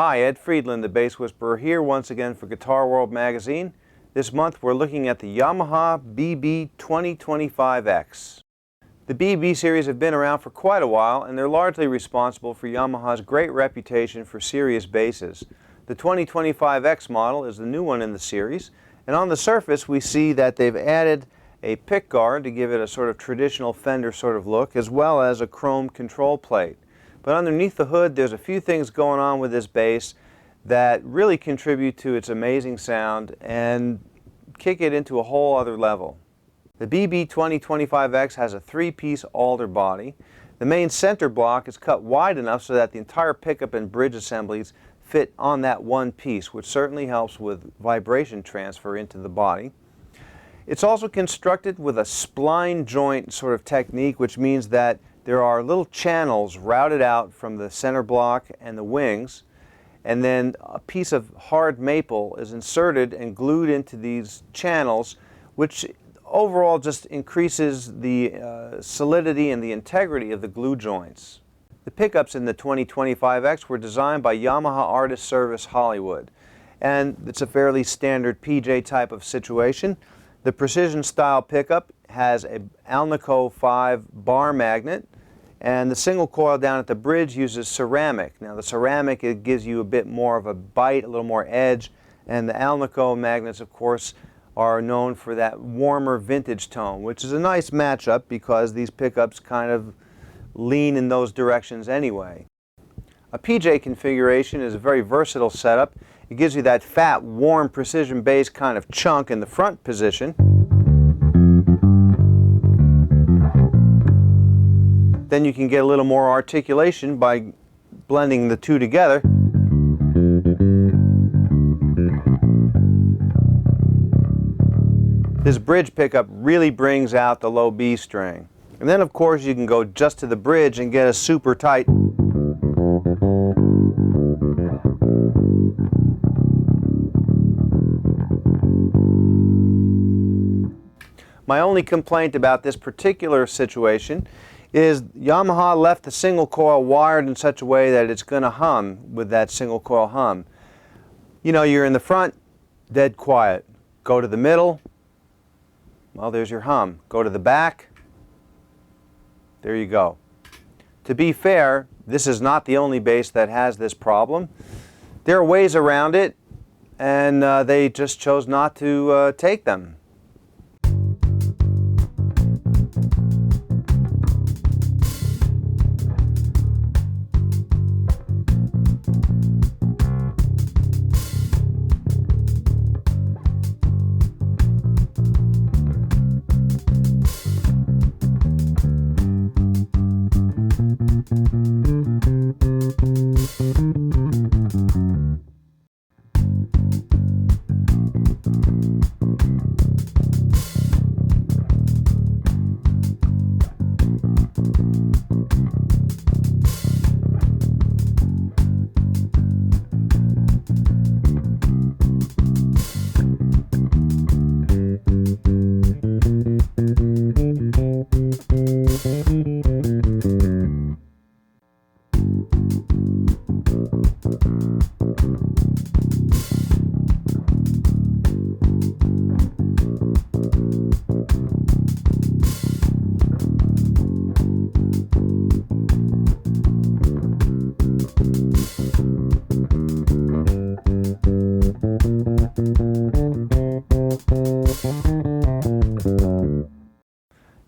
Hi, Ed Friedland, the Bass Whisperer here once again for Guitar World magazine. This month we're looking at the Yamaha BB2025X. The BB series have been around for quite a while and they're largely responsible for Yamaha's great reputation for serious basses. The 2025X model is the new one in the series, and on the surface we see that they've added a pick guard to give it a sort of traditional Fender sort of look, as well as a chrome control plate. But underneath the hood there's a few things going on with this bass that really contribute to its amazing sound and kick it into a whole other level. The BB2025X has a three-piece alder body. The main center block is cut wide enough so that the entire pickup and bridge assemblies fit on that one piece, which certainly helps with vibration transfer into the body. It's also constructed with a spline joint sort of technique, which means that there are little channels routed out from the center block and the wings, and then a piece of hard maple is inserted and glued into these channels, which overall just increases the solidity and the integrity of the glue joints. The pickups in the 2025X were designed by Yamaha Artist Service Hollywood, and it's a fairly standard PJ type of situation. The Precision Style pickup has an Alnico 5 bar magnet, and the single coil down at the bridge uses ceramic. Now the ceramic, it gives you a bit more of a bite, a little more edge, and the Alnico magnets, of course, are known for that warmer vintage tone, which is a nice matchup because these pickups kind of lean in those directions anyway. A PJ configuration is a very versatile setup. It gives you that fat, warm precision bass kind of chunk in the front position. Then you can get a little more articulation by blending the two together. This bridge pickup really brings out the low B string. And then of course you can go just to the bridge and get a super tight. My only complaint about this particular situation is Yamaha left the single coil wired in such a way that it's going to hum with that single coil hum. You know, you're in the front, dead quiet. Go to the middle, well, there's your hum. Go to the back, there you go. To be fair, this is not the only bass that has this problem. There are ways around it, and they just chose not to take them.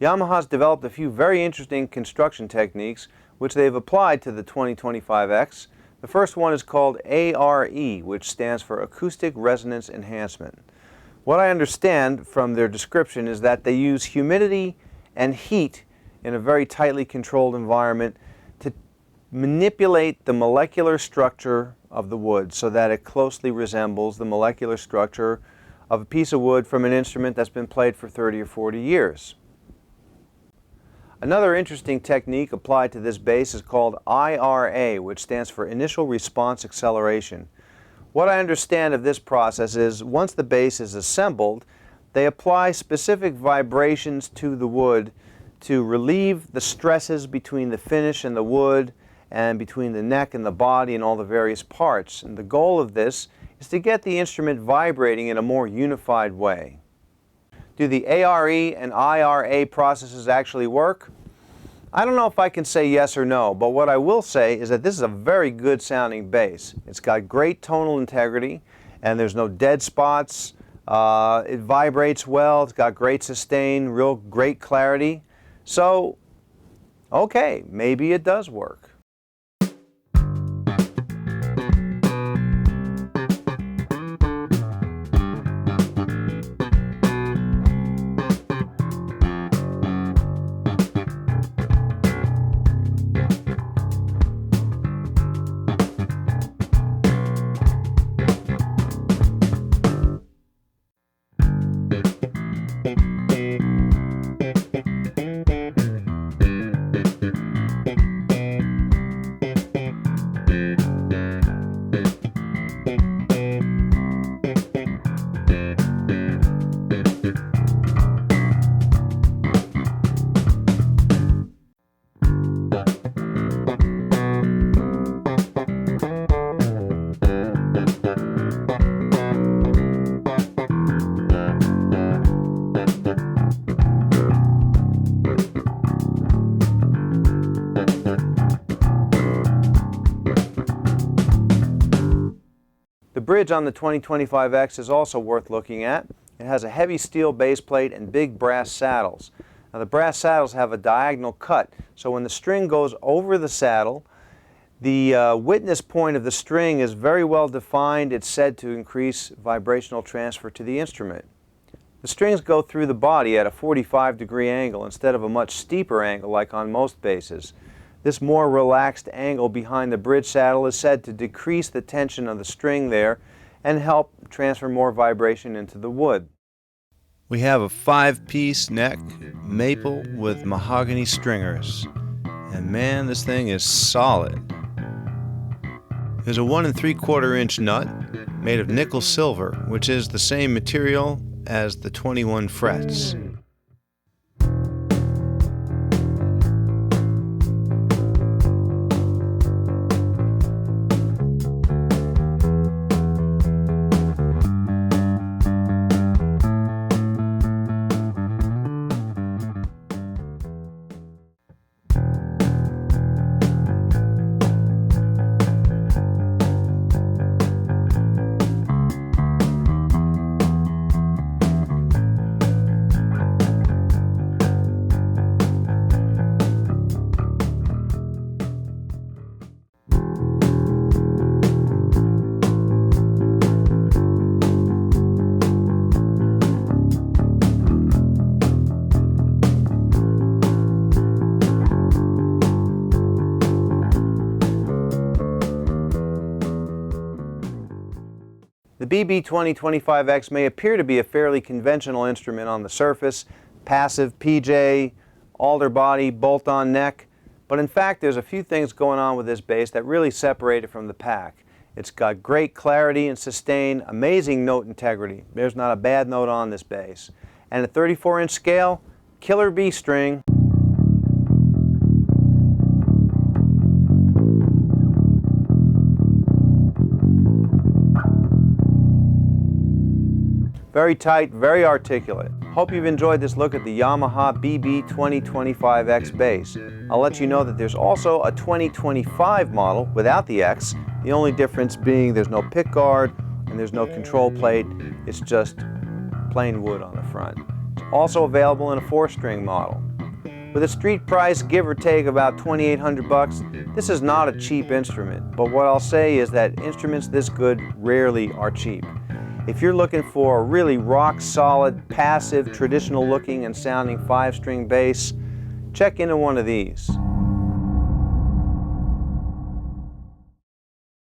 Yamaha's developed a few very interesting construction techniques which they've applied to the 2025X. The first one is called ARE, which stands for Acoustic Resonance Enhancement. What I understand from their description is that they use humidity and heat in a very tightly controlled environment to manipulate the molecular structure of the wood so that it closely resembles the molecular structure of a piece of wood from an instrument that's been played for 30 or 40 years. Another interesting technique applied to this bass is called IRA, which stands for Initial Response Acceleration. What I understand of this process is once the bass is assembled, they apply specific vibrations to the wood to relieve the stresses between the finish and the wood and between the neck and the body and all the various parts. And the goal of this is to get the instrument vibrating in a more unified way. Do the ARE and IRA processes actually work? I don't know if I can say yes or no, but what I will say is that this is a very good sounding bass. It's got great tonal integrity, and there's no dead spots. It vibrates well, it's got great sustain, real great clarity. So, okay, maybe it does work. The bridge on the 2025X is also worth looking at. It has a heavy steel base plate and big brass saddles. Now the brass saddles have a diagonal cut, so when the string goes over the saddle, the witness point of the string is very well defined. It's said to increase vibrational transfer to the instrument. The strings go through the body at a 45-degree angle instead of a much steeper angle like on most basses. This more relaxed angle behind the bridge saddle is said to decrease the tension of the string there and help transfer more vibration into the wood. We have a 5-piece neck maple with mahogany stringers, and man, this thing is solid. There's a 1 3/4 inch nut made of nickel silver, which is the same material as the 21 frets. The BB2025X may appear to be a fairly conventional instrument on the surface, passive PJ, alder body, bolt-on neck, but in fact there's a few things going on with this bass that really separate it from the pack. It's got great clarity and sustain, amazing note integrity. There's not a bad note on this bass. And a 34-inch scale, killer B string. Very tight, very articulate. Hope you've enjoyed this look at the Yamaha BB2025X bass. I'll let you know that there's also a 2025 model without the X, the only difference being there's no pick guard and there's no control plate. It's just plain wood on the front. It's also available in a 4-string model. With a street price, give or take about $2,800, this is not a cheap instrument, but what I'll say is that instruments this good rarely are cheap. If you're looking for a really rock-solid, passive, traditional-looking and sounding 5-string bass, check into one of these.